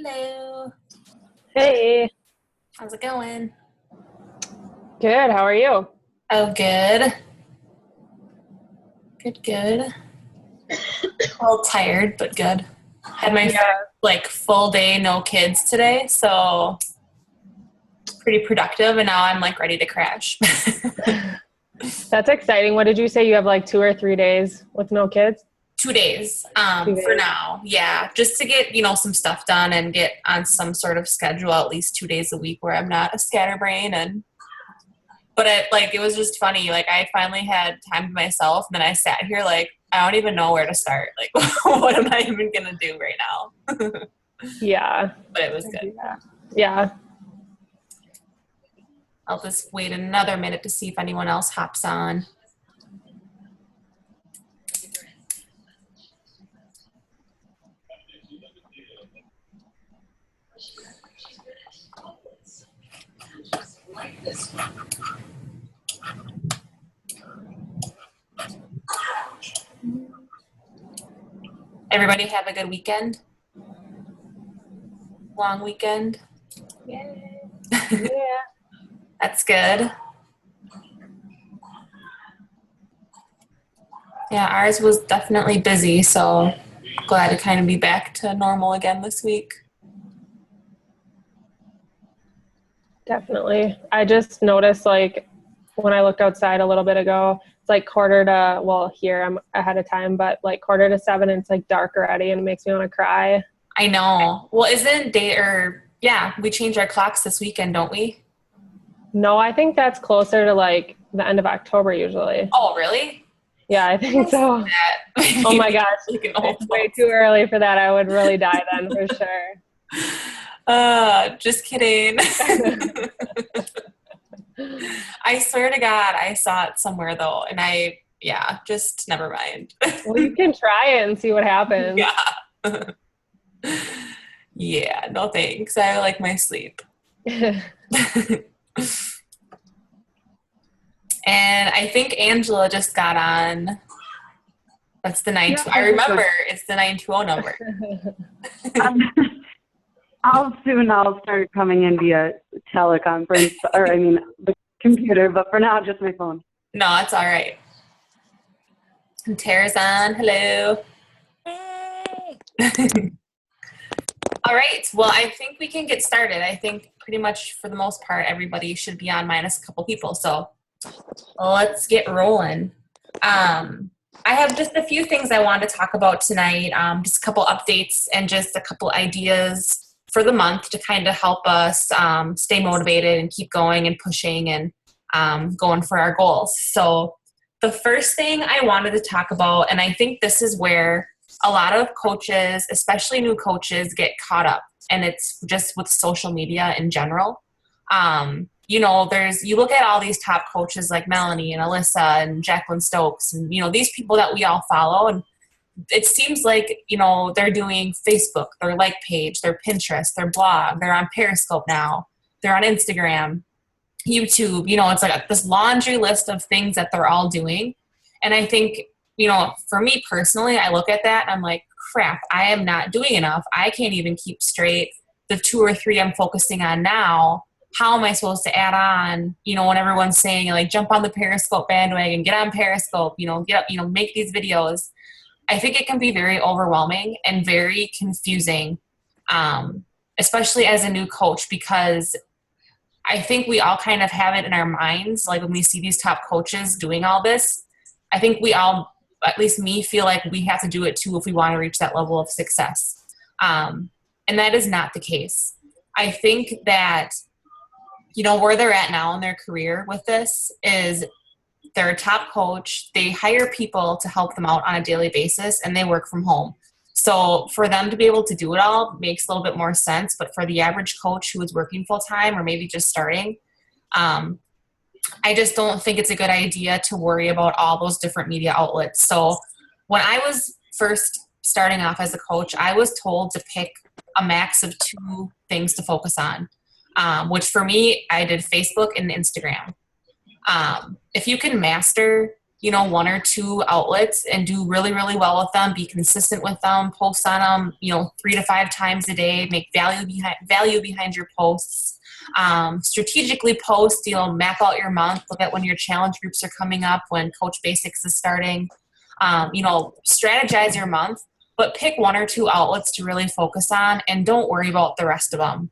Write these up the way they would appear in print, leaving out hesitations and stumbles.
Hello. Hey, How's it going? good. How are you? Oh, good. Good. A little tired, but good. Had my first, Yeah, full day, no kids today, so pretty productive, and now I'm ready to crash. that's exciting. What did you say? You have like 2 or 3 days with no kids? 2 days, Two for days. now. Yeah, just to get, some stuff done and get on some sort of schedule at least 2 days a week where I'm not a scatterbrain. But it was just funny. I finally had time to myself, and then I sat here I don't even know where to start. What am I even gonna do right now? Yeah. But it was I good. do that. Yeah. I'll just wait another minute to see if anyone else hops on. Everybody have a good weekend. Long weekend. Yay. Yeah. That's good. Yeah, ours was definitely busy, so glad to kind of be back to normal again this week. Definitely. I just noticed when I looked outside a little bit ago, it's like quarter to, well, here I'm ahead of time, but like quarter to 7 and it's like dark already and it makes me want to cry. I know. Well, isn't day or yeah, we change our clocks this weekend, don't we? No, I think that's closer to like the end of October usually. Oh, really? Yeah, I think so. That Oh made my me gosh. like an old It's way folks. too early for that. I would really die then for sure. Just kidding. I swear to God, I saw it somewhere though, and yeah, just never mind. Well, you can try it and see what happens. Yeah. Yeah, no thanks. I like my sleep. And I think Angela just got on. That's the Yeah, 92. I I just remember was. it's the 920 number. Um, I'll start coming in via teleconference, or I mean the computer. But for now, just my phone. No, it's all right. And Tara's on. Hello. All right. Well, I think we can get started. I think pretty much for the most part, everybody should be on minus a couple people. So let's get rolling. I have just a few things I wanted to talk about tonight, just a couple updates and just a couple ideas for the month to kind of help us stay motivated and keep going and pushing and going for our goals. So the first thing I wanted to talk about, and I think this is where a lot of coaches, especially new coaches, get caught up, and it's just with social media in general. You look at all these top coaches like Melanie and Alyssa and Jacqueline Stokes and, these people that we all follow. And it seems like, they're doing Facebook, their like page, their Pinterest, their blog, they're on Periscope now, they're on Instagram, YouTube, it's like this laundry list of things that they're all doing. And I think, for me personally, I look at that and I'm like, crap, I am not doing enough. I can't even keep straight the 2 or 3 I'm focusing on now. How am I supposed to add on, when everyone's saying jump on the Periscope bandwagon, get on Periscope, get up, make these videos. I think it can be very overwhelming and very confusing, especially as a new coach, because I think we all kind of have it in our minds. Like when we see these top coaches doing all this, I think we all, at least me, feel like we have to do it too if we want to reach that level of success. And that is not the case. I think that where they're at now in their career with this is they're a top coach. They hire people to help them out on a daily basis, and they work from home. So for them to be able to do it all makes a little bit more sense. But for the average coach who is working full time or maybe just starting, I just don't think it's a good idea to worry about all those different media outlets. So when I was first starting off as a coach, I was told to pick a max of 2 things to focus on. Which for me, I did Facebook and Instagram. If you can master one or two outlets and do really, really well with them, be consistent with them, post on them, 3 to 5 times a day, make value behind your posts. Strategically post, map out your month, look at when your challenge groups are coming up, when Coach Basics is starting, strategize your month, but pick 1 or 2 outlets to really focus on and don't worry about the rest of them.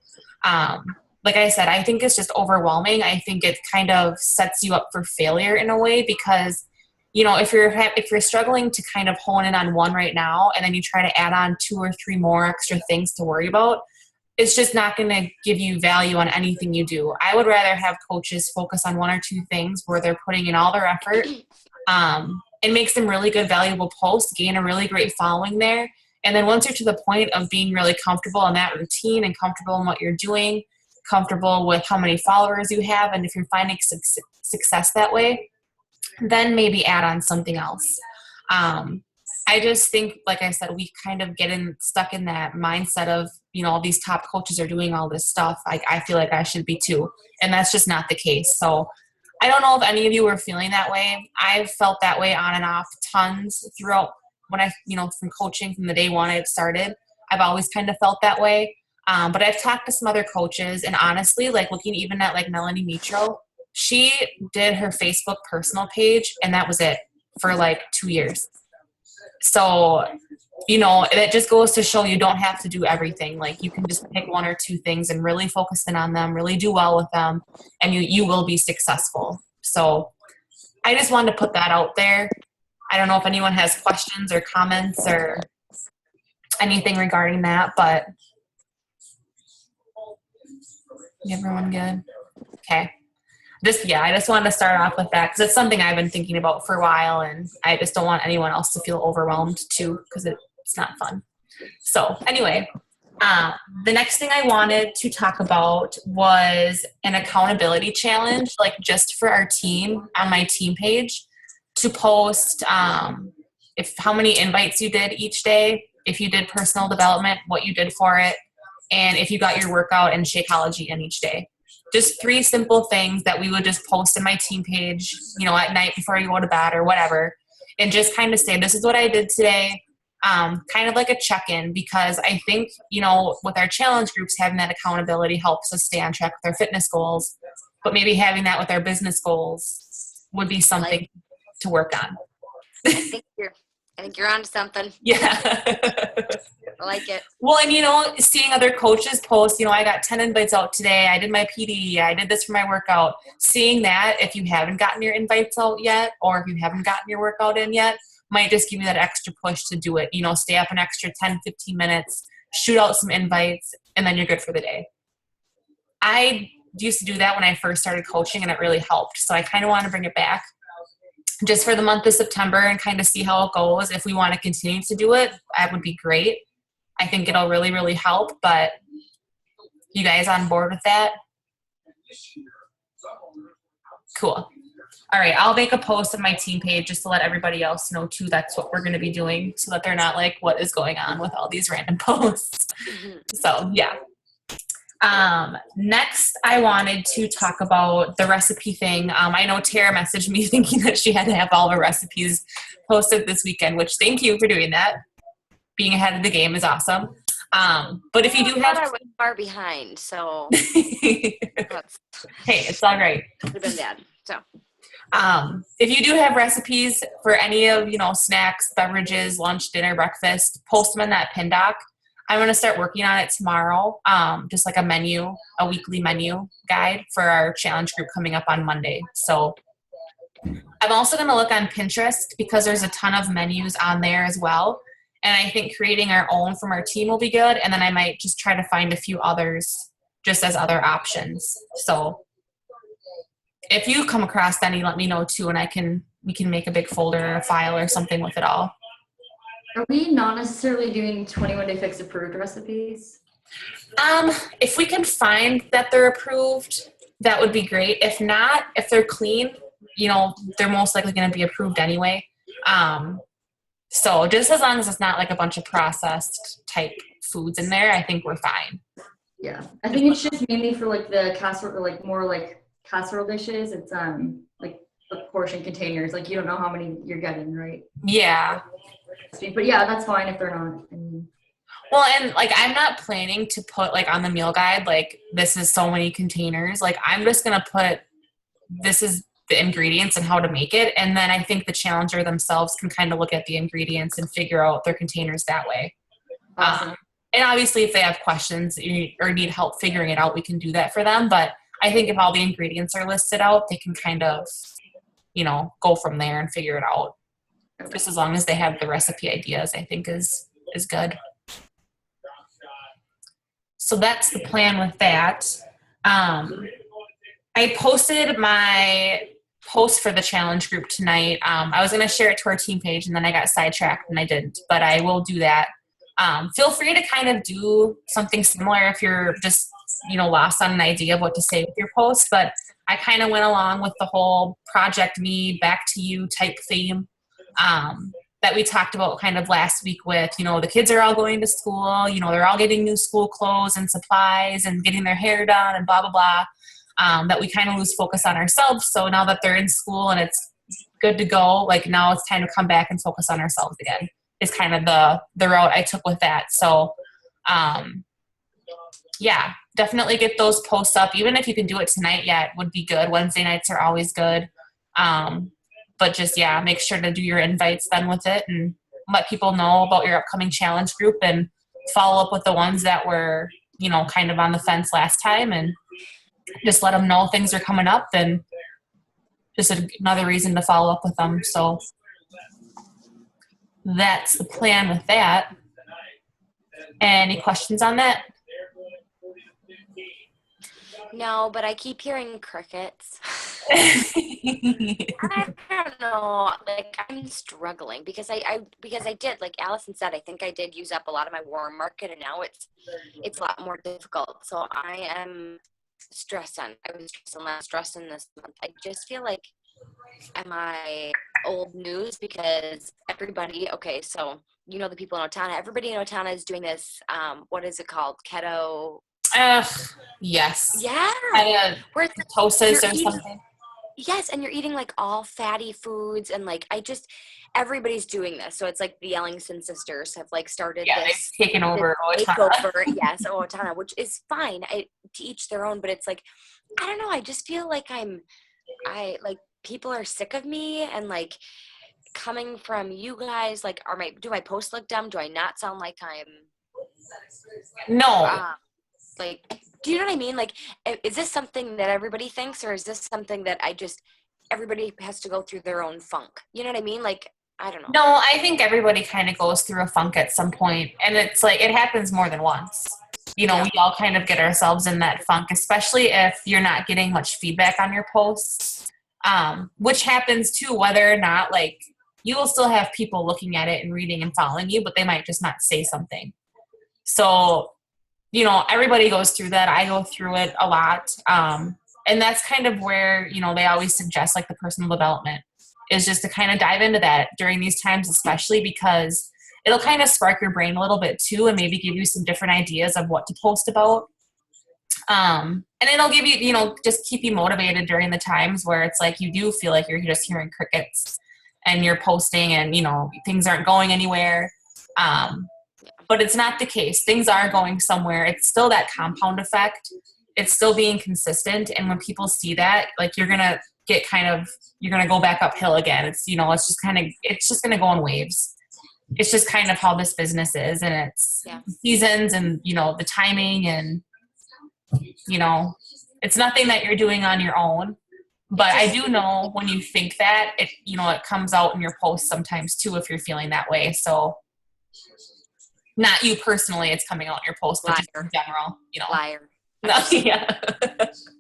Like I said, I think it's just overwhelming. I think it kind of sets you up for failure in a way because, if you're struggling to kind of hone in on one right now and then you try to add on 2 or 3 more extra things to worry about, it's just not going to give you value on anything you do. I would rather have coaches focus on 1 or 2 things where they're putting in all their effort and make some really good, valuable posts, gain a really great following there. And then once you're to the point of being really comfortable in that routine and comfortable in what you're doing, comfortable with how many followers you have, and if you're finding success that way, then maybe add on something else. I just think, like I said, we kind of get stuck in that mindset of, all these top coaches are doing all this stuff. I feel like I should be too. And that's just not the case. So I don't know if any of you are feeling that way. I've felt that way on and off tons throughout when from coaching from the day one I started. I've always kind of felt that way. But I've talked to some other coaches, and honestly, like looking even at like Melanie Mitro, she did her Facebook personal page and that was it for like 2 years. So, it just goes to show you don't have to do everything. Like you can just pick 1 or 2 things and really focus in on them, really do well with them, and you will be successful. So I just wanted to put that out there. I don't know if anyone has questions or comments or anything regarding that, but everyone good? Okay. I just wanted to start off with that because it's something I've been thinking about for a while, and I just don't want anyone else to feel overwhelmed too because it's not fun. So anyway, the next thing I wanted to talk about was an accountability challenge, like just for our team on my team page to post how many invites you did each day, if you did personal development, what you did for it, and if you got your workout and Shakeology in each day. Just 3 simple things that we would just post in my team page, at night before you go to bed or whatever, and just kind of say, this is what I did today, kind of like a check-in, because I think, with our challenge groups, having that accountability helps us stay on track with our fitness goals, but maybe having that with our business goals would be something to work on. I think you're onto something. Yeah. I like it. Well, and seeing other coaches post, I got 10 invites out today. I did my PD. I did this for my workout. Seeing that, if you haven't gotten your invites out yet, or if you haven't gotten your workout in yet, might just give you that extra push to do it. Stay up an extra 10, 15 minutes, shoot out some invites, and then you're good for the day. I used to do that when I first started coaching, and it really helped. So I kind of want to bring it back just for the month of September and kind of see how it goes. If we want to continue to do it, that would be great. I think it'll really, really help, but you guys on board with that? Cool. All right, I'll make a post on my team page just to let everybody else know too that's what we're going to be doing so that they're not like, what is going on with all these random posts? So, yeah. Next, I wanted to talk about the recipe thing. I know Tara messaged me thinking that she had to have all of her recipes posted this weekend, which thank you for doing that. Being ahead of the game is awesome. But if you do have, I was far behind, so hey, it's all right. Would have been bad. So, if you do have recipes for any of snacks, beverages, lunch, dinner, breakfast, post them in that pin doc. I'm going to start working on it tomorrow. Just like a weekly menu guide for our challenge group coming up on Monday. So I'm also going to look on Pinterest because there's a ton of menus on there as well. And I think creating our own from our team will be good. And then I might just try to find a few others just as other options. So if you come across any, let me know too. And we can make a big folder or a file or something with it all. Are we not necessarily doing 21 Day Fix approved recipes? If we can find that they're approved, that would be great. If not, if they're clean, they're most likely going to be approved anyway. So just as long as it's not like a bunch of processed type foods in there, I think we're fine. Yeah, I think it's just mainly for like the casserole, or like more like casserole dishes. It's like the portion containers. Like you don't know how many you're getting, right? Yeah. But yeah, that's fine if they're not. I mean, Well, and like I'm not planning to put like on the meal guide like this is so many containers. Like I'm just gonna put this is the ingredients and how to make it, and then I think the challenger themselves can kind of look at the ingredients and figure out their containers that way. awesome. And obviously, if they have questions or need help figuring it out, we can do that for them. But I think if all the ingredients are listed out, they can kind of, go from there and figure it out. Okay. Just as long as they have the recipe ideas, I think is good. So that's the plan with that. I posted my post for the challenge group tonight. I was going to share it to our team page, and then I got sidetracked and I didn't. But I will do that. Feel free to kind of do something similar if you're just, lost on an idea of what to say with your post. But I kind of went along with the whole project me, back to you type theme that we talked about kind of last week with, the kids are all going to school, they're all getting new school clothes and supplies and getting their hair done and blah, blah, blah, that we kind of lose focus on ourselves. So now that they're in school and it's good to go, like now it's time to come back and focus on ourselves again. Is kind of the route I took with that. So, yeah, definitely get those posts up. Even if you can do it tonight yet, would be good. Wednesday nights are always good. But just, make sure to do your invites then with it and let people know about your upcoming challenge group and follow up with the ones that were, kind of on the fence last time and just let them know things are coming up and just another reason to follow up with them. So that's the plan with that. Any questions on that? No, but I keep hearing crickets. I don't know. Like I'm struggling because I did, like Allison said, I think I did use up a lot of my warm market, and now it's a lot more difficult. So I am stressing. I was stressing this month. I just feel like am I old news because everybody, okay, so the people in Otana, everybody in Otana is doing this, what is it called? Keto. Yes. Yeah. Where it's ketosis or something. Yes, and you're eating like all fatty foods and like everybody's doing this. So it's like the Ellingson sisters have like started this. They've taken over Otana. Yes, Otana, which is fine. To each their own, but it's like, I don't know, I just feel like people are sick of me and like coming from you guys, like do my posts look dumb? Do I not sound like I'm no like, do you know what I mean? Like, is this something that everybody thinks, or is this something that everybody has to go through their own funk? You know what I mean? Like, I don't know. No, I think everybody kind of goes through a funk at some point, and it's like it happens more than once. We all kind of get ourselves in that funk, especially if you're not getting much feedback on your posts, which happens too, whether or not, like, you will still have people looking at it and reading and following you, but they might just not say something. So, everybody goes through that. I go through it a lot. And that's kind of where, they always suggest like the personal development is just to kind of dive into that during these times, especially because it'll kind of spark your brain a little bit too, and maybe give you some different ideas of what to post about. And it'll give you, just keep you motivated during the times where it's like you do feel like you're just hearing crickets and you're posting and, things aren't going anywhere. But it's not the case. Things are going somewhere. It's still that compound effect. It's still being consistent. And when people see that, like you're going to go back uphill again. It's, it's just going to go in waves. It's just kind of how this business is. And it's seasons and, the timing and, it's nothing that you're doing on your own. But I do know when you think that, it comes out in your posts sometimes too if you're feeling that way. So not you personally, it's coming out in your post, but just in general, Liar. No, yeah.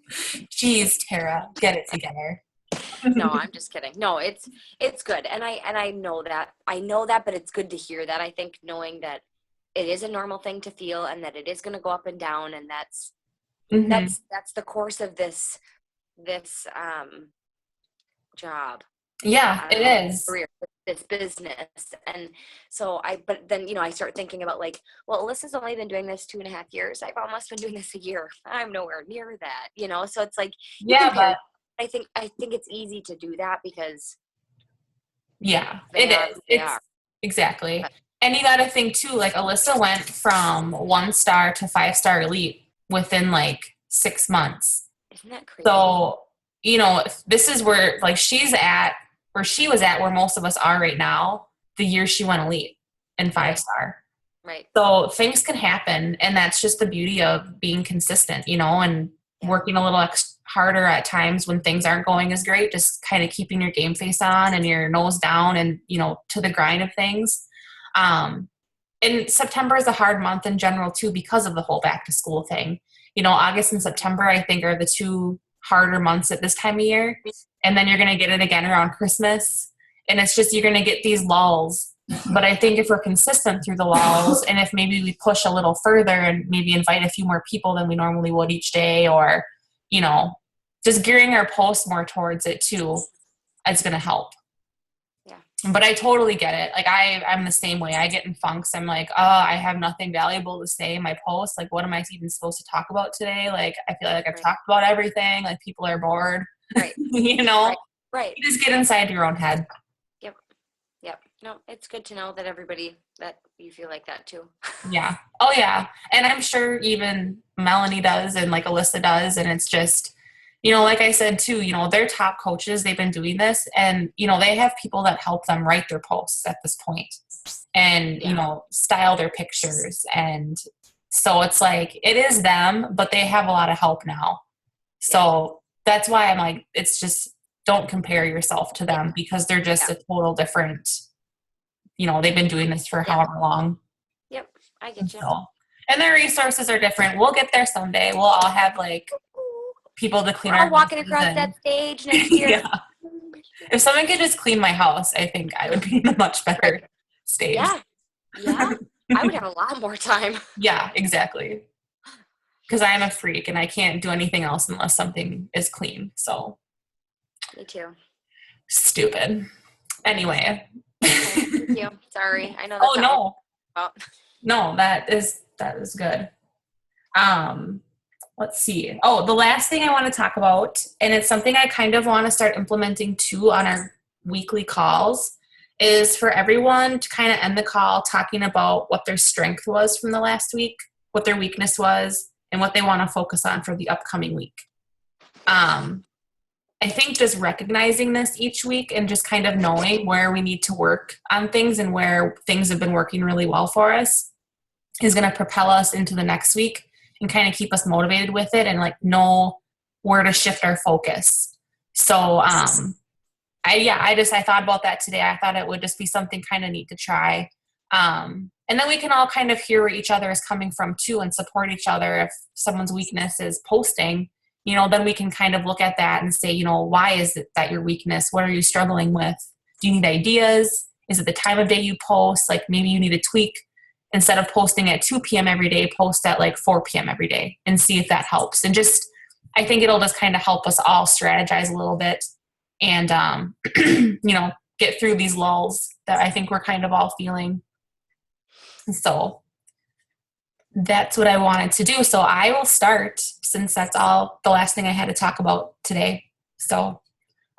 Jeez, Tara, get it together. No, I'm just kidding. No, it's good. And I know that. I know that, but it's good to hear that. I think knowing that it is a normal thing to feel and that it is going to go up and down, and that's the course of this job. Yeah, it is. Career, this business. And so but then, I start thinking about like, well, Alyssa's only been doing this 2.5 years. I've almost been doing this a year. I'm nowhere near that, so it's like, yeah, but I think it's easy to do that because Yeah, they it are is. who they It's are. exactly. But- And you got to think too, like Alyssa went from 1-star to 5-star elite within like 6 months. Isn't that crazy? So, if this is where like she's at, where she was at, where most of us are right now, the year she went elite and 5-star. Right. So things can happen, and that's just the beauty of being consistent, and Yeah. working a little harder at times when things aren't going as great, just kind of keeping your game face on and your nose down and, to the grind of things. And September is a hard month in general too, because of the whole back to school thing. August and September, I think, are the two harder months at this time of year. And then you're going to get it again around Christmas. And it's just, you're going to get these lulls. But I think if we're consistent through the lulls, and if maybe we push a little further and maybe invite a few more people than we normally would each day, or, just gearing our posts more towards it too, it's going to help. Yeah. But I totally get it. Like I'm the same way. I get in funks. I'm like, oh, I have nothing valuable to say in my post. Like, what am I even supposed to talk about today? Like, I feel like I've Right. talked about everything. Like, people are bored. Right. Right. You just get inside your own head. Yep. No, it's good to know that that you feel like that too. Yeah. Oh, yeah. And I'm sure even Melanie does, and like Alyssa does. And it's just, like I said too, they're top coaches. They've been doing this, and, they have people that help them write their posts at this point and, Yeah. style their pictures. And so it's like, it is them, but they have a lot of help now. So that's why I'm like, it's just, don't compare yourself to them, because they're just a total different, they've been doing this for however long. Yep. I get you. So, and their resources are different. We'll get there someday. We'll all have like people to clean We're our all walking houses across and- that stage next year. Yeah. If someone could just clean my house, I think I would be in a much better stage. Yeah. Yeah. I would have a lot more time. Yeah, exactly. Because I'm a freak and I can't do anything else unless something is clean. So Me too. stupid. Anyway. Thank you. Sorry. I know that's Oh, not no. what No, that is good. Let's see. Oh, the last thing I want to talk about, and it's something I kind of want to start implementing too on our weekly calls, is for everyone to kind of end the call talking about what their strength was from the last week, what their weakness was, and what they want to focus on for the upcoming week. I think just recognizing this each week and just kind of knowing where we need to work on things and where things have been working really well for us is going to propel us into the next week and kind of keep us motivated with it and like know where to shift our focus. So I thought about that today. I thought it would just be something kind of neat to try. And then we can all kind of hear where each other is coming from too and support each other. If someone's weakness is posting, then we can kind of look at that and say, why is it that your weakness? What are you struggling with? Do you need ideas? Is it the time of day you post? Like maybe you need to tweak. Instead of posting at 2 p.m. every day, post at like 4 p.m. every day and see if that helps. And just, I think it'll just kind of help us all strategize a little bit and, get through these lulls that I think we're kind of all feeling. So that's what I wanted to do. So I will start, since that's all the last thing I had to talk about today. So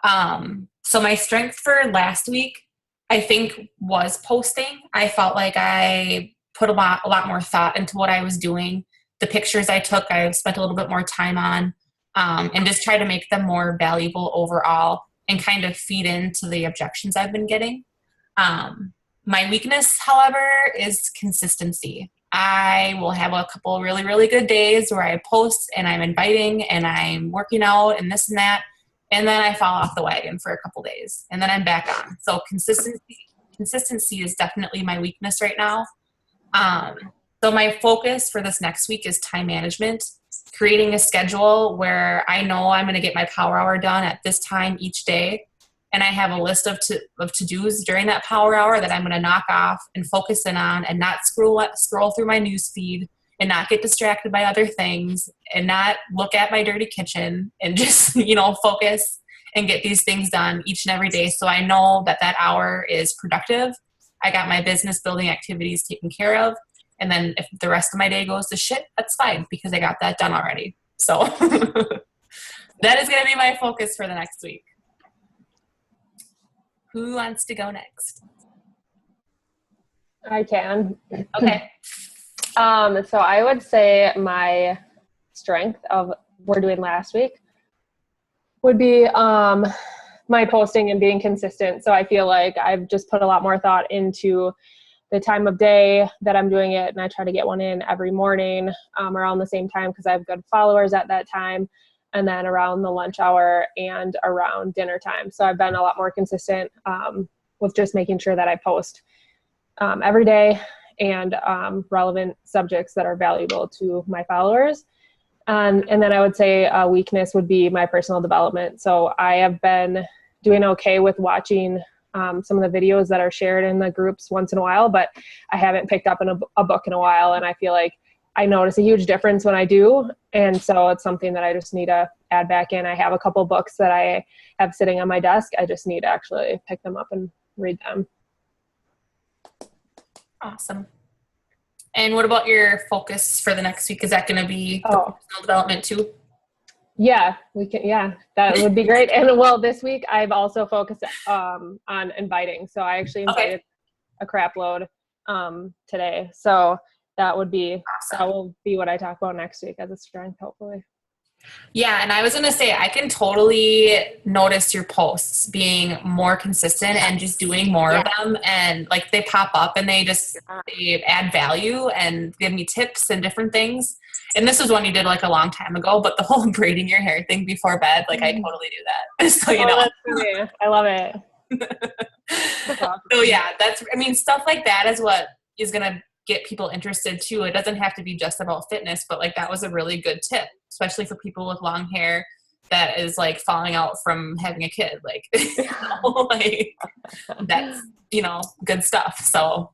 my strength for last week, I think, was posting. I felt like I put a lot more thought into what I was doing. The pictures I took, I spent a little bit more time on, and just try to make them more valuable overall and kind of feed into the objections I've been getting. My weakness, however, is consistency. I will have a couple really, really good days where I post and I'm inviting and I'm working out and this and that. And then I fall off the wagon for a couple days and then I'm back on. So consistency is definitely my weakness right now. So my focus for this next week is time management, creating a schedule where I know I'm going to get my power hour done at this time each day. And I have a list of to-dos during that power hour that I'm going to knock off and focus in on and not scroll through my news feed and not get distracted by other things and not look at my dirty kitchen and just, focus and get these things done each and every day. So I know that hour is productive. I got my business building activities taken care of. And then if the rest of my day goes to shit, that's fine because I got that done already. So That is going to be my focus for the next week. Who wants to go next? I can. Okay. So I would say my strength of we're doing last week would be my posting and being consistent. So I feel like I've just put a lot more thought into the time of day that I'm doing it, and I try to get one in every morning around the same time because I have good followers at that time, and then around the lunch hour and around dinner time. So I've been a lot more consistent with just making sure that I post every day and relevant subjects that are valuable to my followers. And then I would say a weakness would be my personal development. So I have been doing okay with watching some of the videos that are shared in the groups once in a while, but I haven't picked up a book in a while. And I feel like I notice a huge difference when I do. And so it's something that I just need to add back in. I have a couple books that I have sitting on my desk. I just need to actually pick them up and read them. Awesome. And what about your focus for the next week? Is that going to be Oh. personal development too? Yeah, we can. Yeah, that would be great. And well, this week I've also focused on inviting. So I actually invited a crap load today. So that will be what I talk about next week as a strength, hopefully. Yeah, and I was going to say, I can totally notice your posts being more consistent and just doing more of them. And like they pop up and they add value and give me tips and different things. And this was one you did like a long time ago, but the whole braiding your hair thing before bed, like I totally do that. So, you know. That's funny. I love it. So yeah, stuff like that is what is going to get people interested too. It doesn't have to be just about fitness, but like that was a really good tip, especially for people with long hair that is like falling out from having a kid. Like, like that's, good stuff. So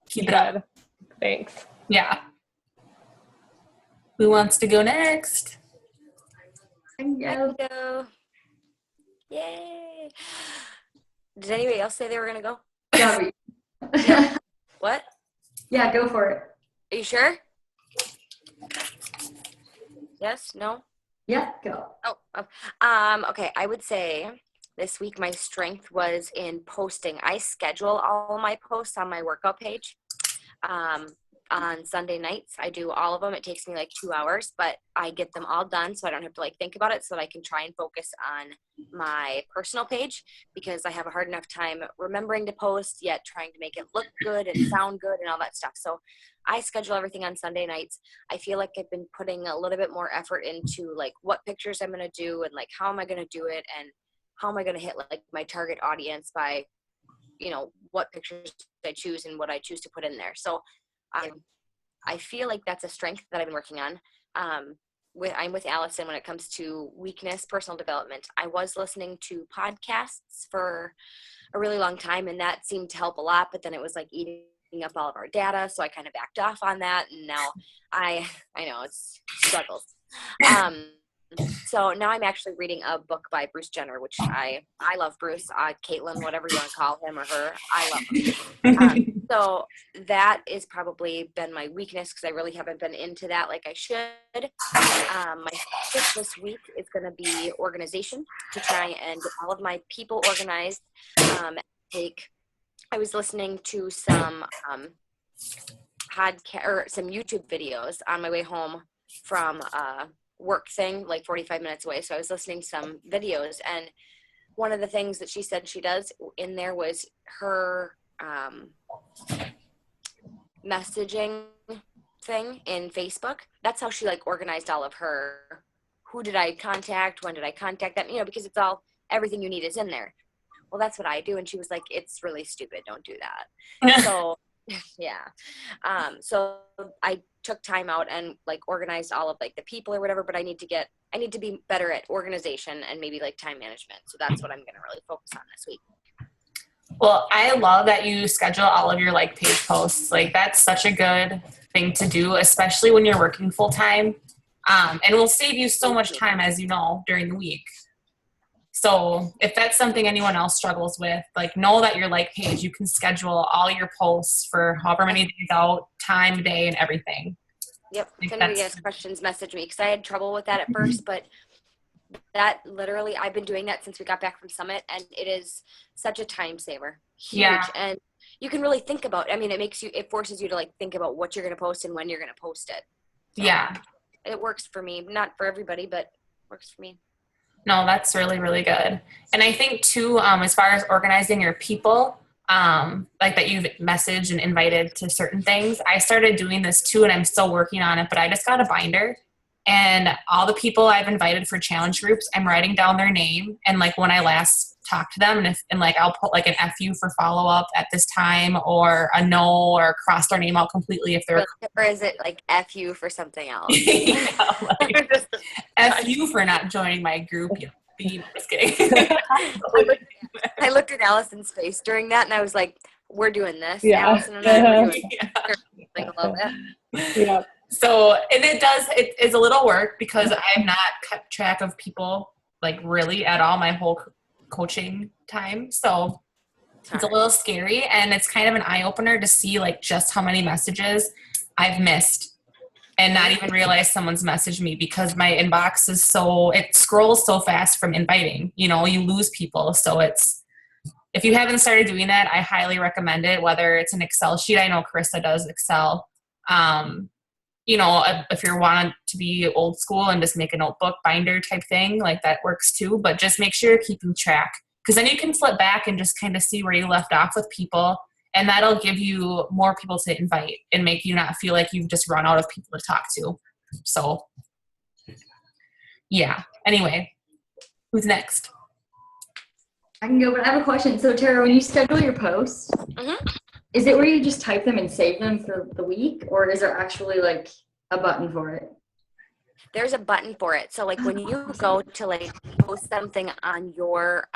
keep it up. Thanks. Yeah. Who wants to go next? Go. Yay. Did anybody else say they were going to go? Yeah. What? Yeah, go for it. Are you sure? Yes? No? Yeah, go. Okay. I would say this week my strength was in posting. I schedule all my posts on my workout page. On Sunday nights, I do all of them. It takes me like 2 hours, but I get them all done so I don't have to like think about it, so that I can try and focus on my personal page, because I have a hard enough time remembering to post yet trying to make it look good and sound good and all that stuff. So I schedule everything on Sunday nights. I feel like I've been putting a little bit more effort into like what pictures I'm going to do and like how am I going to do it and how am I going to hit like my target audience by, what pictures I choose and what I choose to put in there. So I feel like that's a strength that I've been working on. I'm with Allison when it comes to weakness, personal development. I was listening to podcasts for a really long time, and that seemed to help a lot, but then it was like eating up all of our data, so I kind of backed off on that, and now I know it's struggles. So now I'm actually reading a book by Bruce Jenner, which I love Bruce, Caitlin, whatever you want to call him or her. I love him. So that is probably been my weakness because I really haven't been into that like I should. My focus this week is going to be organization, to try and get all of my people organized. I was listening to some podcast or some YouTube videos on my way home from work thing, like 45 minutes away. So I was listening to some videos, and one of the things that she said she does in there was her messaging thing in Facebook. That's how she like organized all of her, who did I contact, when did I contact them, because it's all, everything you need is in there. Well, that's what I do. And she was like, it's really stupid. Don't do that. So yeah. So I took time out and like organized all of like the people or whatever, but I need to be better at organization and maybe like time management. So that's what I'm going to really focus on this week. Well, I love that you schedule all of your like page posts. Like that's such a good thing to do, especially when you're working full time. And it will save you so much time, as you know, during the week. So if that's something anyone else struggles with, like know that your like page, you can schedule all your posts for however many days out, time, day, and everything. Yep. If anybody has questions, message me, because I had trouble with that at first, but that literally, I've been doing that since we got back from Summit, and it is such a time saver. Huge. Yeah. And you can really think about, I mean, it forces you to like think about what you're going to post and when you're going to post it. So Yeah. it works for me. Not for everybody, but works for me. No, that's really, really good. And I think too, as far as organizing your people, like that you've messaged and invited to certain things, I started doing this too, and I'm still working on it, but I just got a binder, and all the people I've invited for challenge groups, I'm writing down their name and like when I last talked to them, and like I'll put like an FU for follow up at this time, or a no, or cross their name out completely if they're Or is it like FU for something else? yeah, like, FU for not joining my group. You just kidding. I looked at Allison's face during that, and I was like, "We're doing this." Yeah. Allison and I were doing Yeah. like a little bit. Yeah. So, and it is a little work because I have not kept track of people like really at all my whole coaching time. So it's a little scary, and it's kind of an eye opener to see like just how many messages I've missed and not even realize someone's messaged me, because my inbox is it scrolls so fast from inviting, you lose people. So if you haven't started doing that, I highly recommend it, whether it's an Excel sheet. I know Carissa does Excel. If you're wanting to be old school and just make a notebook binder type thing, like that works too, but just make sure you're keeping track, because then you can flip back and just kind of see where you left off with people, and that'll give you more people to invite and make you not feel like you've just run out of people to talk to. So yeah, anyway, who's next? I can go, but I have a question. So Tara, when you schedule your posts, is it where you just type them and save them for the week, or is there actually like a button for it? There's a button for it. So like when you go to like post something on your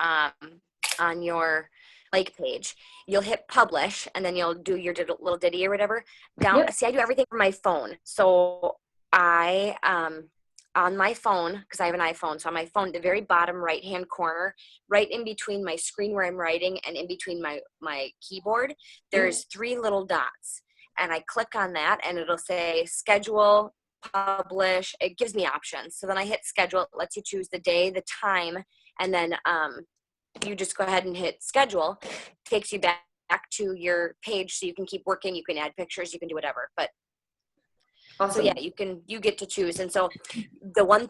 like page, you'll hit publish, and then you'll do your little ditty or whatever. See, I do everything from my phone. So I on my phone, because I have an iPhone, so on my phone, the very bottom right hand corner, right in between my screen where I'm writing and in between my keyboard, there's 3 little dots, and I click on that, and it'll say schedule, publish. It gives me options. So then I hit schedule. It lets you choose the day, the time, and then you just go ahead and hit schedule. It takes you back to your page, so you can keep working. You can add pictures. You can do whatever. But Awesome. so yeah, you get to choose. And so the one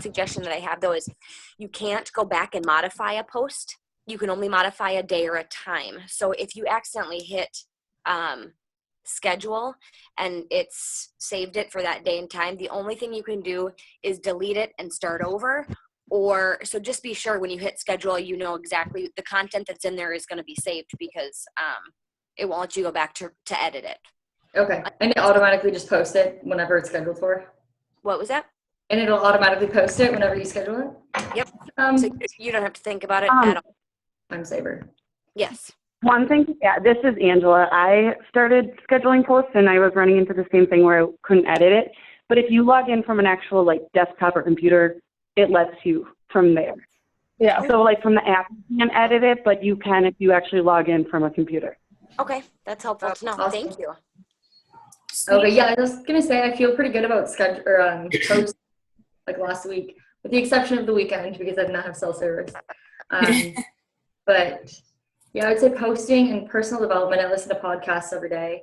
suggestion that I have though is you can't go back and modify a post. You can only modify a day or a time. So if you accidentally hit schedule and it's saved it for that day and time, the only thing you can do is delete it and start over. So just be sure when you hit schedule, exactly the content that's in there is going to be saved, because it won't let you go back to edit it. Okay. And it automatically just posts it whenever it's scheduled for? What was that? And it'll automatically post it whenever you schedule it? Yep. So you don't have to think about it at all. Time saver. Yes. One thing, this is Angela. I started scheduling posts, and I was running into the same thing where I couldn't edit it. But if you log in from an actual desktop or computer, it lets you from there. Yeah. So from the app, you can edit it, but you can if you actually log in from a computer. Okay. That's helpful to know. Awesome. Thank you. Okay, yeah, I was gonna say I feel pretty good about schedule or posts like last week, with the exception of the weekend because I did not have cell service. But yeah, I would say posting and personal development. I listen to podcasts every day.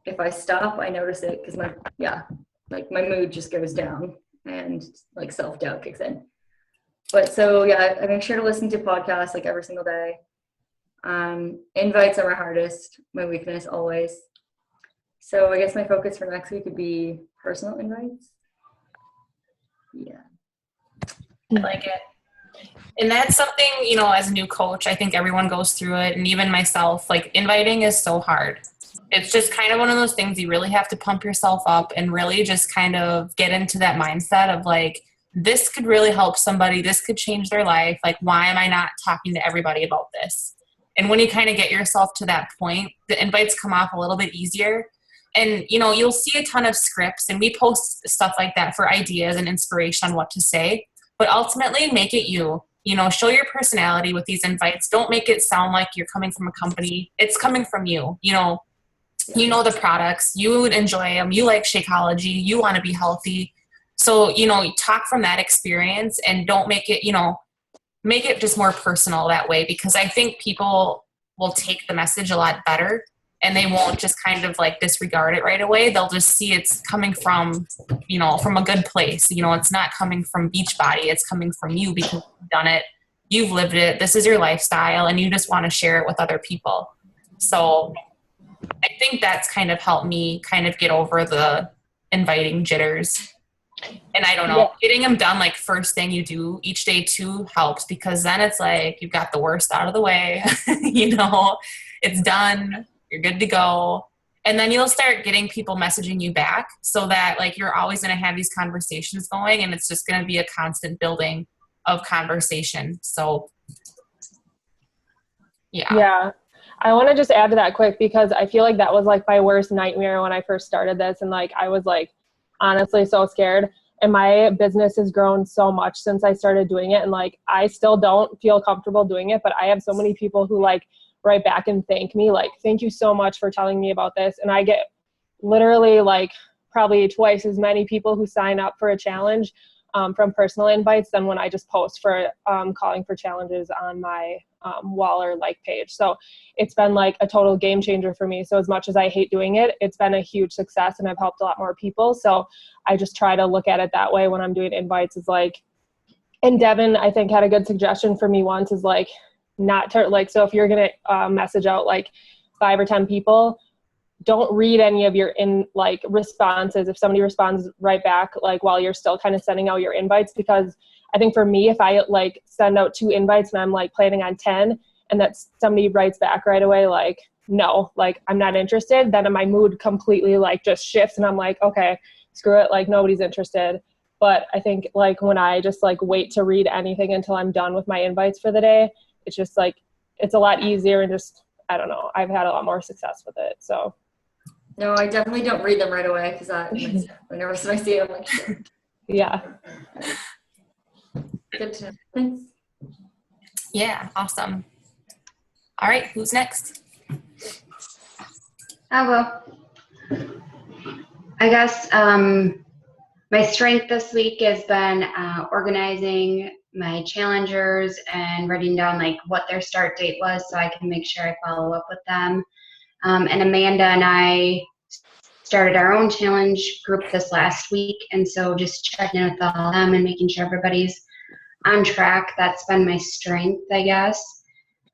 If I stop, I notice it because my mood just goes down and self-doubt kicks in. But so yeah, I make sure to listen to podcasts every single day. Invites are my hardest, my weakness always. So I guess my focus for next week would be personal invites. Yeah. I like it. And that's something, as a new coach, I think everyone goes through it. And even myself, inviting is so hard. It's just kind of one of those things you really have to pump yourself up and really just kind of get into that mindset of this could really help somebody. This could change their life. Why am I not talking to everybody about this? And when you kind of get yourself to that point, the invites come off a little bit easier. And, you'll see a ton of scripts, and we post stuff like that for ideas and inspiration on what to say. But ultimately, make it you. Show your personality with these invites. Don't make it sound like you're coming from a company. It's coming from you. You know the products. You would enjoy them. You like Shakeology. You want to be healthy. So, you know, talk from that experience and don't make it, you know, make it just more personal that way, because I think people will take the message a lot better and they won't just kind of like disregard it right away. They'll just see it's coming from, you know, from a good place. You know, it's not coming from Beachbody. It's coming from you because you've done it. You've lived it. This is your lifestyle and you just want to share it with other people. So I think that's kind of helped me kind of get over the inviting jitters. And I don't know, getting them done like first thing you do each day too helps, because then it's like you've got the worst out of the way. You know, it's done. You're good to go. And then you'll start getting people messaging you back, so that like you're always going to have these conversations going, and it's just going to be a constant building of conversation. So yeah. I want to just add to that quick, because I feel like that was like my worst nightmare when I first started this. And like, I was like, honestly so scared. And my business has grown so much since I started doing it. And like, I still don't feel comfortable doing it, but I have so many people who like write back and thank me, like, thank you so much for telling me about this. And I get literally like probably twice as many people who sign up for a challenge from personal invites than when I just post for calling for challenges on my wall or like page. So it's been like a total game changer for me. So as much as I hate doing it, it's been a huge success and I've helped a lot more people. So I just try to look at it that way when I'm doing invites. Is like, and Devin, I think, had a good suggestion for me once, is like not to like, so if you're going to message out like 5 or 10 people, don't read any of your responses if somebody responds right back like while you're still kind of sending out your invites. Because I think for me, if I like send out 2 invites and I'm like planning on 10 and that somebody writes back right away like, no, like I'm not interested, then my mood completely like just shifts and I'm like, okay, screw it, like nobody's interested. But I think like when I just like wait to read anything until I'm done with my invites for the day, it's just like, it's a lot easier, and just, I don't know, I've had a lot more success with it. So No, I definitely don't read them right away because that makes me nervous when I see them. Like, shit. yeah. Good to know. Thanks. Yeah. Awesome. All right. Who's next? I guess my strength this week has been organizing my challengers and writing down like what their start date was so I can make sure I follow up with them. And Amanda and I started our own challenge group this last week, and so just checking in with all of them and making sure everybody's on track. That's been my strength, I guess.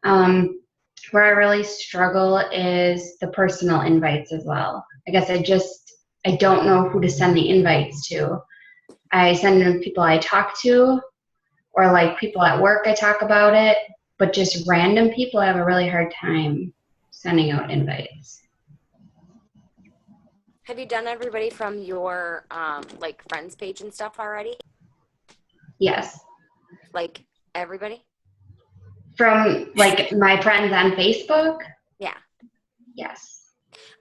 Where I really struggle is the personal invites as well. I guess I don't know who to send the invites to. I send them to people I talk to, or like people at work I talk about it, but just random people I have a really hard time sending out invites. Have you done everybody from your like friends page and stuff already? Yes. Like everybody? From like my friends on Facebook? Yeah. Yes.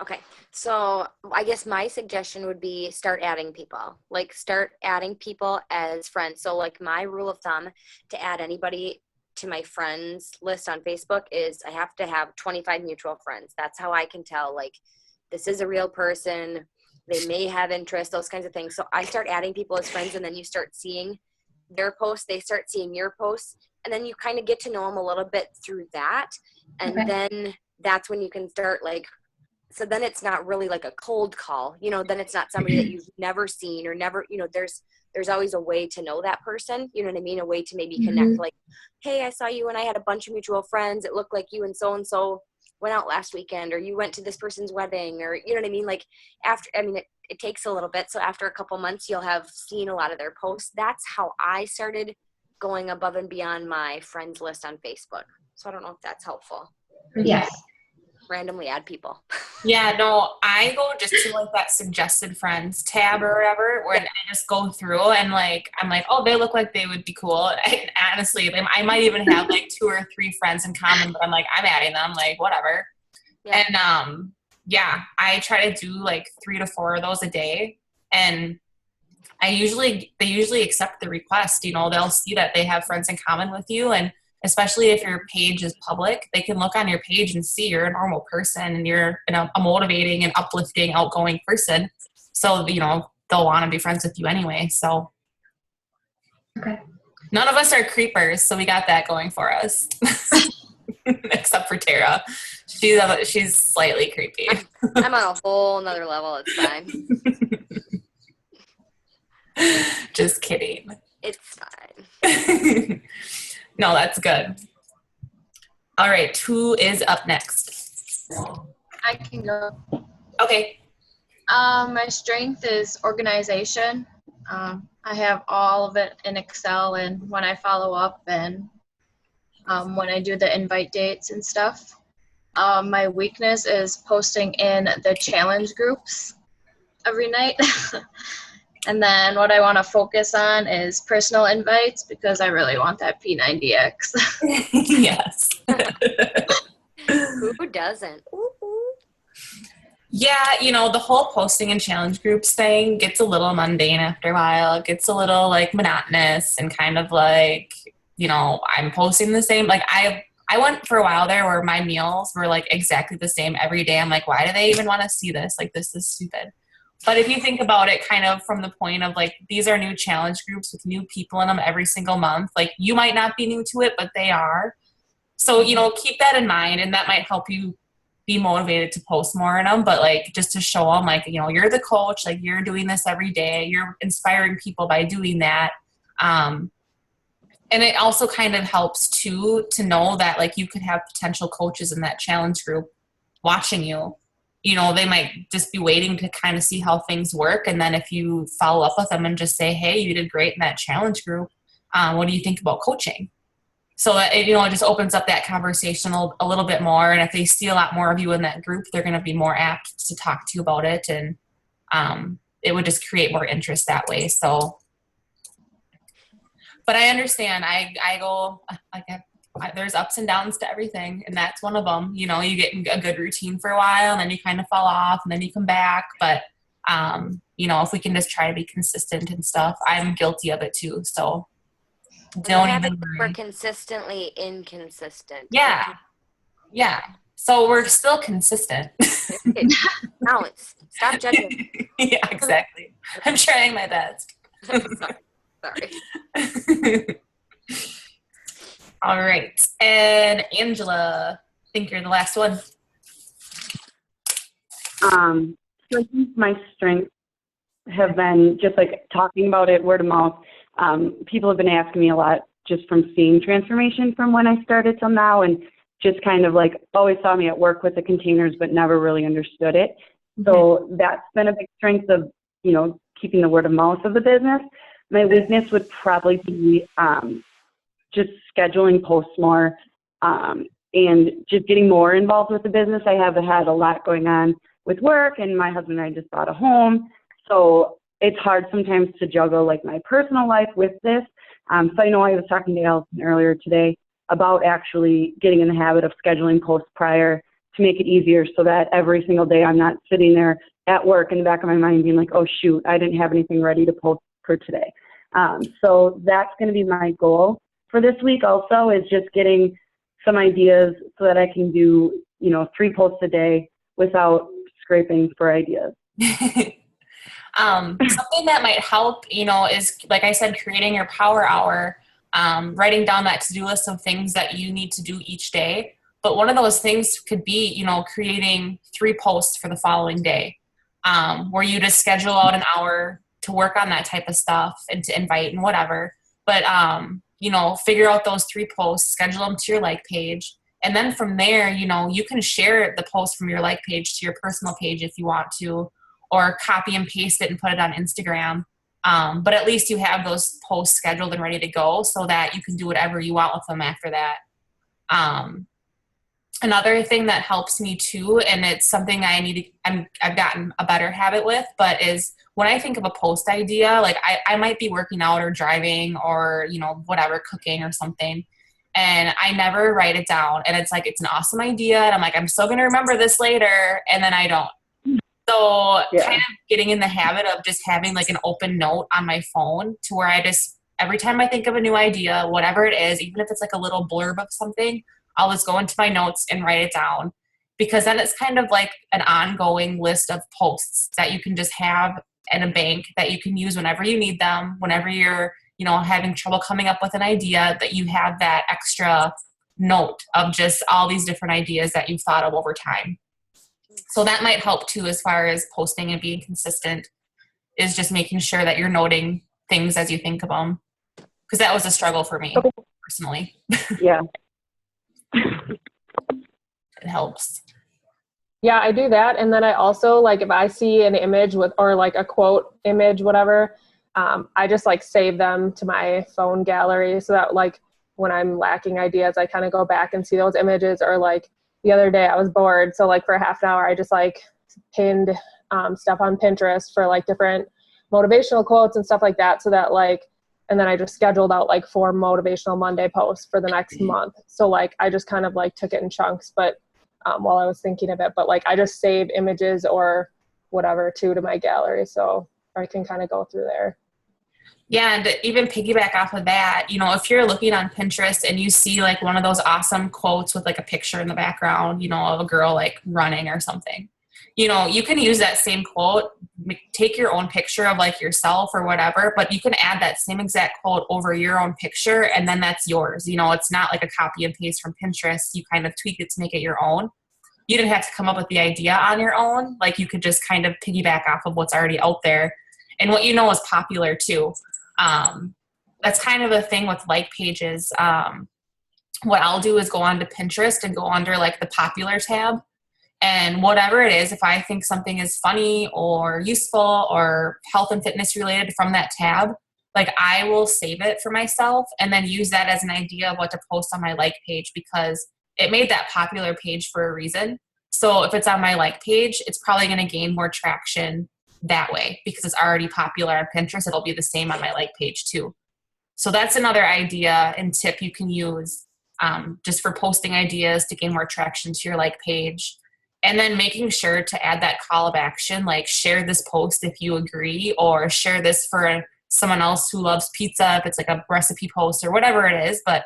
Okay. So I guess my suggestion would be start adding people. Like start adding people as friends. So like my rule of thumb to add anybody to my friends list on Facebook is I have to have 25 mutual friends. That's how I can tell like this is a real person. They may have interest, those kinds of things. So I start adding people as friends, and then you start seeing their posts. They start seeing your posts, and then you kind of get to know them a little bit through that. And then that's when you can start like, so then it's not really like a cold call, you know, then it's not somebody that you've never seen or never, you know, there's always a way to know that person, you know what I mean? A way to maybe connect, like, hey, I saw you and I had a bunch of mutual friends. It looked like you and so went out last weekend, or you went to this person's wedding, or you know what I mean? Like after, I mean, it takes a little bit. So after a couple months, you'll have seen a lot of their posts. That's how I started going above and beyond my friends list on Facebook. So I don't know if that's helpful. Yes. Randomly add people. Yeah, no, I go just to like that suggested friends tab or whatever, where I just go through and like, I'm like, oh, they look like they would be cool. And honestly, I might even have like 2 or 3 friends in common, but I'm like, I'm adding them, like whatever. Yeah. And yeah, I try to do like 3 to 4 of those a day. And they usually accept the request. You know, they'll see that they have friends in common with you, and especially if your page is public, they can look on your page and see you're a normal person and you're a motivating and uplifting, outgoing person. So, you know, they'll want to be friends with you anyway. So Okay. none of us are creepers, so we got that going for us. Except for Tara. She's slightly creepy. I'm on a whole nother level. It's fine. Just kidding. It's fine. No, that's good. All right, who is up next? I can go. Okay. My strength is organization. I have all of it in Excel, and when I follow up and when I do the invite dates and stuff. My weakness is posting in the challenge groups every night. And then what I want to focus on is personal invites because I really want that P90X. Yes. Who doesn't? Yeah, the whole posting and challenge groups thing gets a little mundane after a while. It gets a little like monotonous and kind of like, I'm posting the same. Like I went for a while there where my meals were like exactly the same every day. I'm like, why do they even want to see this? Like, this is stupid. But if you think about it kind of from the point of like, these are new challenge groups with new people in them every single month. Like you might not be new to it, but they are. So, keep that in mind, and that might help you be motivated to post more in them. But like, just to show them like, you're the coach, like you're doing this every day. You're inspiring people by doing that. And it also kind of helps too, to know that like you could have potential coaches in that challenge group watching you. They might just be waiting to kind of see how things work. And then if you follow up with them and just say, hey, you did great in that challenge group. What do you think about coaching? So that it just opens up that conversation a little bit more. And if they see a lot more of you in that group, they're going to be more apt to talk to you about it. And it would just create more interest that way. So, but I understand. I go, there's ups and downs to everything. And that's one of them. You get in a good routine for a while and then you kind of fall off and then you come back. But, if we can just try to be consistent and stuff, I'm guilty of it too. So don't even worry. We're consistently inconsistent. Yeah. Yeah. So we're still consistent. Balance. Stop judging. Yeah, exactly. I'm trying my best. Sorry. All right. And Angela, I think you're the last one. So I think my strengths have been just like talking about it, word of mouth. People have been asking me a lot just from seeing transformation from when I started till now, and just kind of like always saw me at work with the containers, but never really understood it. Mm-hmm. So that's been a big strength of, keeping the word of mouth of the business. My weakness would probably be just scheduling posts more and just getting more involved with the business. I have had a lot going on with work, and my husband and I just bought a home. So it's hard sometimes to juggle like my personal life with this. So I know I was talking to Allison earlier today about actually getting in the habit of scheduling posts prior to make it easier so that every single day I'm not sitting there at work in the back of my mind being like, oh shoot, I didn't have anything ready to post for today. So that's going to be my goal for this week also, is just getting some ideas so that I can do, 3 posts a day without scraping for ideas. Something that might help, is, like I said, creating your power hour, writing down that to-do list of things that you need to do each day. But one of those things could be, creating 3 posts for the following day, where you just schedule out an hour to work on that type of stuff and to invite and whatever. But, figure out those 3 posts, schedule them to your like page. And then from there, you can share the post from your like page to your personal page if you want to, or copy and paste it and put it on Instagram. But at least you have those posts scheduled and ready to go so that you can do whatever you want with them after that. Another thing that helps me too, and it's something I've gotten a better habit with, but is when I think of a post idea, like I might be working out or driving or, whatever, cooking or something. And I never write it down. And it's like, it's an awesome idea. And I'm like, I'm still going to remember this later. And then I don't. So kind of getting in the habit of just having like an open note on my phone to where I just, every time I think of a new idea, whatever it is, even if it's like a little blurb of something, I'll just go into my notes and write it down, because then it's kind of like an ongoing list of posts that you can just have and a bank that you can use whenever you need them, whenever you're, having trouble coming up with an idea, that you have that extra note of just all these different ideas that you've thought of over time. So that might help too, as far as posting and being consistent, is just making sure that you're noting things as you think of them. Because that was a struggle for me personally. Yeah. It helps. Yeah, I do that. And then I also, like, if I see an image or like a quote image, whatever, I just like save them to my phone gallery so that like when I'm lacking ideas, I kind of go back and see those images. Or like the other day I was bored. So like for half an hour, I just like pinned stuff on Pinterest for like different motivational quotes and stuff like that. So that like, and then I just scheduled out like 4 motivational Monday posts for the next month. So like, I just kind of like took it in chunks, but while I was thinking of it, but like I just save images or whatever to my gallery. So I can kind of go through there. Yeah, and to even piggyback off of that, if you're looking on Pinterest and you see like one of those awesome quotes with like a picture in the background, of a girl like running or something, you can use that same quote, take your own picture of like yourself or whatever, but you can add that same exact quote over your own picture, and then that's yours. It's not like a copy and paste from Pinterest. You kind of tweak it to make it your own. You didn't have to come up with the idea on your own. Like you could just kind of piggyback off of what's already out there and what is popular too. That's kind of the thing with like pages. What I'll do is go onto Pinterest and go under like the popular tab, and whatever it is, if I think something is funny or useful or health and fitness related from that tab, like I will save it for myself and then use that as an idea of what to post on my like page, because it made that popular page for a reason. So if it's on my like page, it's probably going to gain more traction that way because it's already popular on Pinterest. It'll be the same on my like page too. So that's another idea and tip you can use just for posting ideas to gain more traction to your like page. And then making sure to add that call of action, like share this post if you agree, or share this for someone else who loves pizza, if it's like a recipe post or whatever it is. But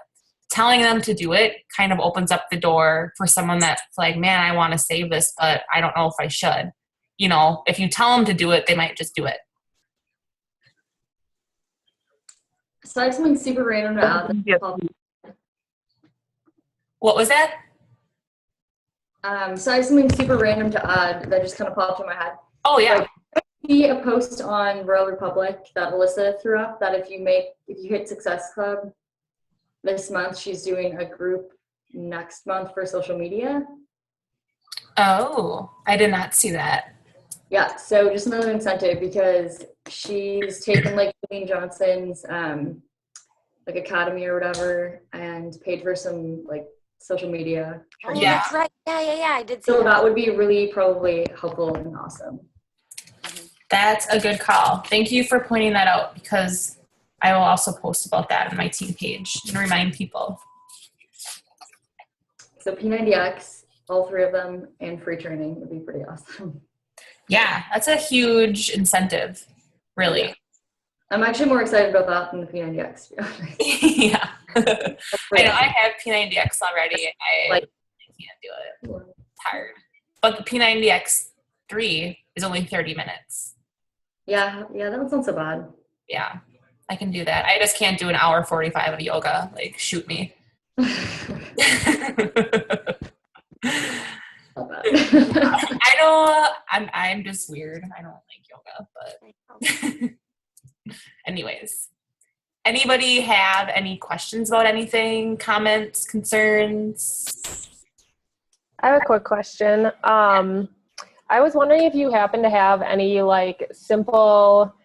telling them to do it kind of opens up the door for someone that's like, man, I want to save this, but I don't know if I should. If you tell them to do it, they might just do it. So I have something super random to add. What was that? So I have something super random to add that just kind of popped in my head. Oh, yeah. Like, I see a post on Royal Republic that Alyssa threw up that if you hit Success Club this month, she's doing a group next month for social media. Oh, I did not see that. Yeah, so just another incentive because she's taken like Jane Johnson's like academy or whatever and paid for some like social media training. Yeah. That's right. Yeah. I did see So that. that would be really probably helpful and awesome. That's a good call. Thank you for pointing that out, because I will also post about that on my team page and remind people. So P90X, all 3 of them, and free training would be pretty awesome. Yeah, that's a huge incentive, really. Yeah. I'm actually more excited about that than the P90X, to be honest. Yeah. I know I have P90X already, and I can't do it. I'm tired. But the P90X3 is only 30 minutes. Yeah, that one sounds so bad. Yeah, I can do that. I just can't do an hour 45 of yoga. Like, shoot me. I know I'm just weird. I don't like yoga, but anyways. Anybody have any questions about anything, comments, concerns? I have a quick question. I was wondering if you happen to have any like simple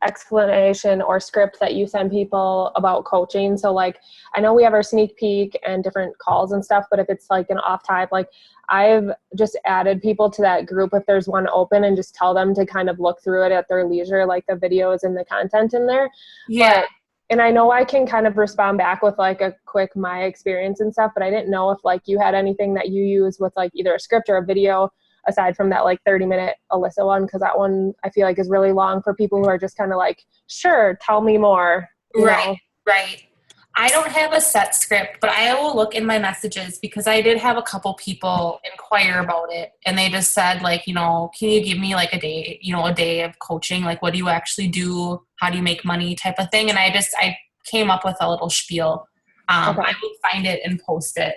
explanation or script that you send people about coaching. So like, I know we have our sneak peek and different calls and stuff, but if it's like an off type, like I've just added people to that group if there's one open and just tell them to kind of look through it at their leisure, like the videos and the content in there. Yeah. And I know I can kind of respond back with like a quick my experience and stuff, but I didn't know if like you had anything that you use with like either a script or a video aside from that like 30-minute Alyssa one, because that one I feel like is really long for people who are just kind of like, sure, tell me more. Right. I don't have a set script, but I will look in my messages because I did have a couple people inquire about it, and they just said, like, you know, can you give me like a day, you know, a day of coaching? Like, what do you actually do? How do you make money type of thing? And I came up with a little spiel. Okay. I will find it and post it.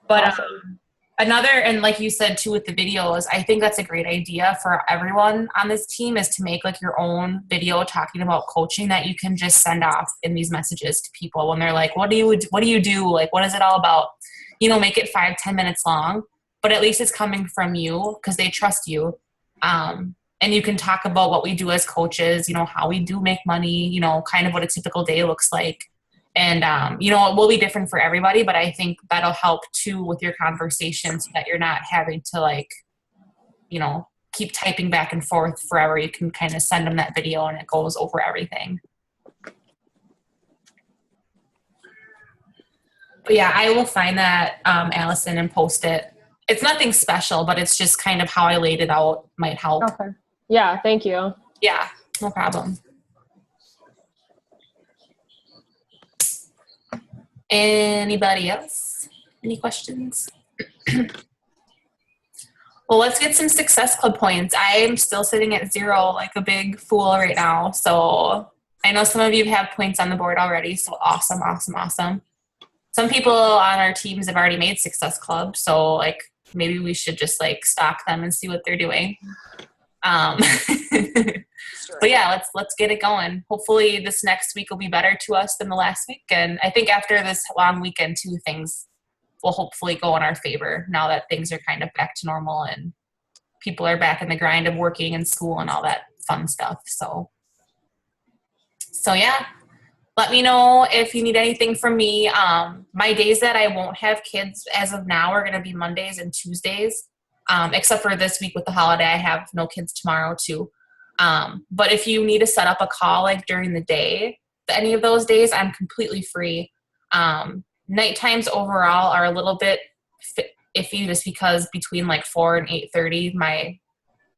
But Awesome. another, and like you said too with the videos, I think that's a great idea for everyone on this team is to make like your own video talking about coaching that you can just send off in these messages to people when they're like, what do you do? Like, what is it all about? You know, make it 5-10 minutes long, but at least it's coming from you because they trust you. And you can talk about what we do as coaches, you know, how we do make money, you know, kind of what a typical day looks like. And, you know, it will be different for everybody, but I think that'll help too with your conversation so that you're not having to like, you know, keep typing back and forth forever. You can kind of send them that video and it goes over everything. But yeah, I will find that, Allison, and post it. It's nothing special, but it's just kind of how I laid it out might help. Okay. Yeah, thank you. Yeah, no problem. Anybody else? Any questions? Well, let's get some Success Club points. I am still sitting at 0 like a big fool right now. So I know some of you have points on the board already. So awesome, awesome, awesome. Some people on our teams have already made Success Club. So like maybe we should just like stalk them and see what they're doing. But yeah, let's get it going. Hopefully this next week will be better to us than the last week. And I think after this long weekend too, things will hopefully go in our favor now that things are kind of back to normal and people are back in the grind of working and school and all that fun stuff. So yeah, let me know if you need anything from me. My days that I won't have kids as of now are going to be Mondays and Tuesdays. Except for this week with the holiday, I have no kids tomorrow too. But if you need to set up a call like during the day, any of those days, I'm completely free. Night times overall are a little bit iffy just because between like 4 and 8:30, my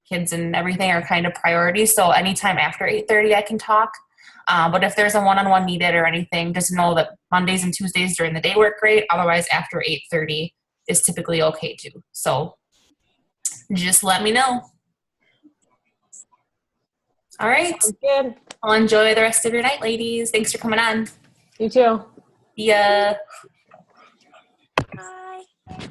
kids and everything are kind of priorities. So anytime after 8:30, I can talk. But if there's a one-on-one needed or anything, just know that Mondays and Tuesdays during the day work great. Otherwise, after 8:30 is typically okay too. So just let me know. All right. Sounds good. Well, enjoy the rest of your night, ladies. Thanks for coming on. You too. Yeah. Bye.